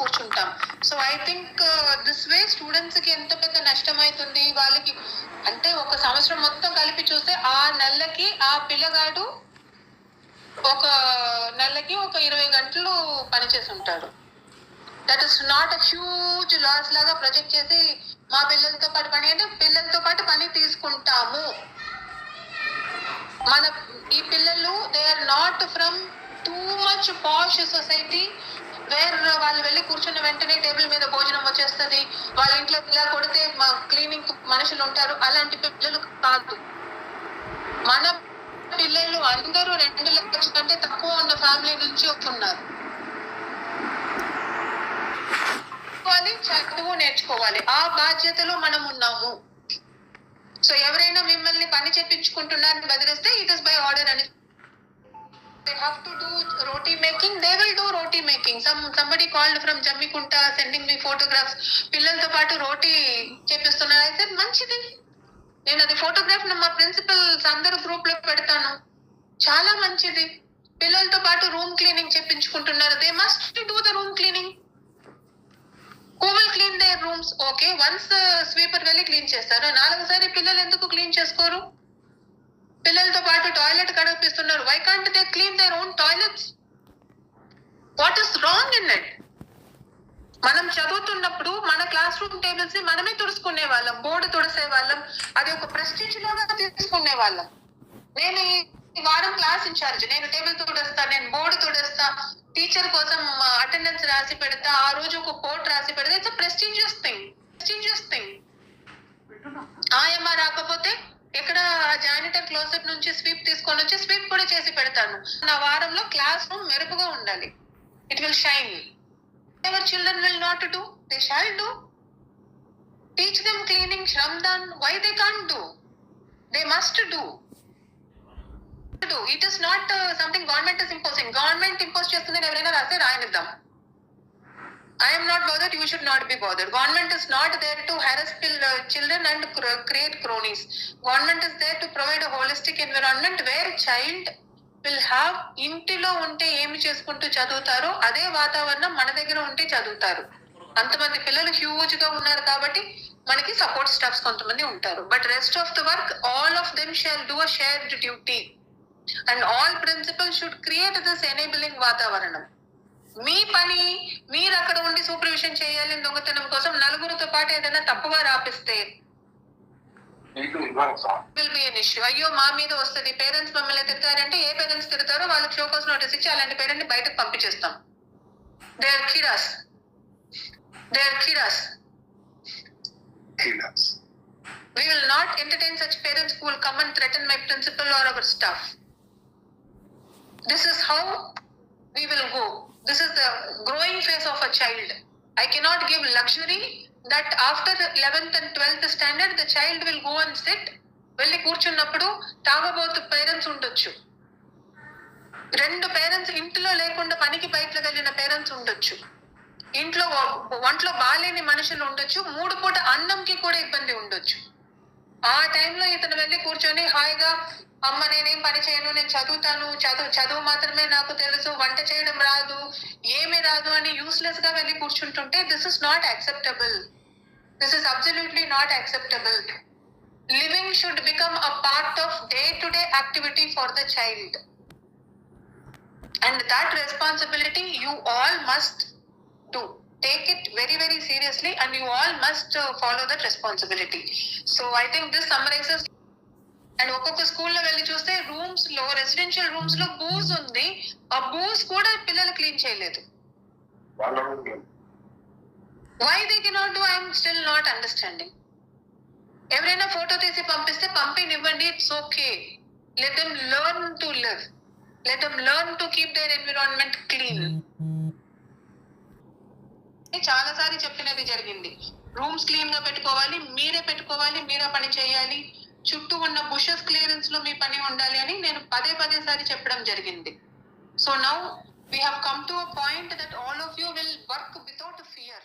కూర్చుంటాం. So I think this way students కి ఎంత పెద్ద నష్టం అవుతుంది వాళ్ళకి అంటే ఒక సంవత్సరం మొత్తం కలిపి చూస్తే ఆ నెలకి ఆ పిల్లగాడు ఒక నెలకి ఒక 20 గంటలు పనిచేసి ఉంటాడు. That is not a huge loss లాగా ప్రొజెక్ట్ చేసి మా పిల్లలతో పాటు పని అంటే పిల్లలతో పాటు పని తీసుకుంటాము. మన ఈ పిల్లలు they are not from too much posh society where వాళ్ళు వెళ్ళి కూర్చున్న వెంటనే టేబుల్ మీద భోజనం వచ్చేస్తుంది, వాళ్ళ ఇంట్లో ఇలా కొడితే క్లీనింగ్ మనుషులు ఉంటారు, అలాంటి పిల్లలు కాదు. మన పిల్లలు అందరూ 2 లక్షల కంటే తక్కువ ఉన్న ఫ్యామిలీ నుంచి వస్తున్నారు. చదువు నేర్చుకోవాలి, ఆ బాధ్యతలో మనం ఉన్నాము. సో ఎవరైనా మిమ్మల్ని పని చెప్పించుకుంటున్నారని బదిలిస్తే ఇట్ ఇస్ బై ఆర్డర్ అని. They have to do roti making, they will do roti making. Somebody called from Jammikunta sending me photographs. పిల్లలతో పాటు రోటీ చేపిస్తున్నారు. అయితే మంచిది, నేను అది ఫోటోగ్రాఫ్ మా ప్రిన్సిపల్స్ అందరూ గ్రూప్ లో పెడతాను. చాలా మంచిది. పిల్లలతో పాటు రూమ్ క్లీనింగ్ చేపించుకుంటున్నారు. They must do the room cleaning. Who will clean their rooms? Okay, once sweeper వెళ్ళి క్లీన్ చేస్తారు, 4సారి పిల్లలు ఎందుకు క్లీన్ చేసుకోరు? పిల్లలతో పాటు టాయిలెట్ కడిపిస్తున్నారు. Why can't they clean their own toilets? What is wrong in it? మనం చదువుతున్నప్పుడు మన క్లాస్ రూమ్ టేబుల్స్ మనమే తుడుచుకునే వాళ్ళం, బోర్డు తుడిసే వాళ్ళం, అది ఒక ప్రెస్టీజ్ లాగా తీసుకునే వాళ్ళం. నేను ఈ వారం క్లాస్ ఇన్ఛార్జ్, నేను టేబుల్ తుడేస్తా, నేను బోర్డు తుడేస్తా, టీచర్ కోసం అటెండెన్స్ రాసి పెడతా, ఆ రోజు ఒక కోట్ రాసి పెడతా. It's prestigious thing. ఆయమ్మ రాకపోతే ఎక్కడ జానిటర్ క్లోజెట్ నుంచి స్వీప్ తీసుకొని వచ్చి స్వీప్ కూడా చేసి పెడతాను. నా వారంలో క్లాస్ రూమ్ మెరుపుగా ఉండాలి. It will shine. Ever children will not do, they shall do. Teach them cleaning, shramdaan. Why they can't do? They must do. It is not something government is imposing. Government impose చేస్తుంది, ఎవరైనా రాస్తే రాయనిద్దాం. I am not bothered, you should not be bothered. Government is not there to harass children and create cronies. Government is there to provide a holistic environment where child will have ఇంటిలో ఉంటే ఏమి చేసుకుంటూ చదువుతారో అదే వాతావరణం మన దగ్గర ఉంటే చదువుతారు. అంతమంది పిల్లలు హ్యూజ్ గా ఉన్నారు కాబట్టి మనకి సపోర్ట్ స్టాఫ్స్ కొంతమంది ఉంటారు. But rest of the work all of them shawl do a shared duty. And all principals should create this enabling వాతావరణం. మీ పని మీరు అక్కడ ఉండి సూపర్విజన్ చేయాలి. దొంగతనం కోసం నలుగురితో పాటు ఏదైనా తప్పుగా రాపిస్తే విల్ బి ఎన్ ఇష్యూ. అయ్యో మా మీద వస్తుంది, పేరెంట్స్ మమ్మల్ని తిడతారంటే ఏ పేరెంట్స్ తిడతారో వాళ్ళకి షోకాస్ నోటీస్ ఇచ్చి అలాంటి పేరెంట్ ని బయటకు పంపించేస్తాం. దే ఆర్ కిరాస్. We will not entertain such parents who will come and threaten my principal or our staff. This is how we will go. This is the growing phase of a child. I cannot give luxury that after 11th and 12th standard the child will go and sit. వెళ్ళి కూర్చున్నప్పుడు తాగబోతు parents ఉండొచ్చు, 2 parents ఇంట్లో లేకుండా పనికి బయటకు వెళ్ళిన parents ఉండొచ్చు, ఇంట్లో ఒంట్లో బాలేని మనుషులు ఉండొచ్చు, 3 పూట అన్నంకి కూడా ఇబ్బంది ఉండొచ్చు. ఆ టైంలో ఇతను వెళ్ళి కూర్చొని హాయిగా అమ్మ నేనేం పని చేయను, నేను చదువుతాను, చదువు మాత్రమే నాకు తెలుసు, వంట చేయడం రాదు, ఏమీ రాదు అని యూస్లెస్ గా వెళ్ళి కూర్చుంటుంటే this is not acceptable. This is absolutely not acceptable. Living should become a part of day to day activity for the child. And that responsibility you all must do. Take it very, very seriously and you all must follow that responsibility. So I think this summarizes. And ఒక్కొక్క స్కూల్లో వెళ్ళి చూస్తే rooms లో, residential rooms లో booze ఉంది, ఆ booze కూడా పిల్లలు క్లీన్ చేయలేదు. Why they cannot do? I'm still not understanding. ఎవరైనా ఫోటో తీసి పంపిస్తే పంపినివ్వండి, it's okay. Let them learn to live, let them learn to keep their environment clean. చాలా సారి చెప్పినది జరిగింది, రూమ్స్ క్లీన్ గా పెట్టుకోవాలి, మీరే పెట్టుకోవాలి, మీరే పని చేయాలి, చుట్టూ ఉన్న బుషెస్ క్లియరెన్స్ లో మీ పని ఉండాలి అని నేను పదే సారి చెప్పడం జరిగింది. So now we have come to a point that all of you will work without fear.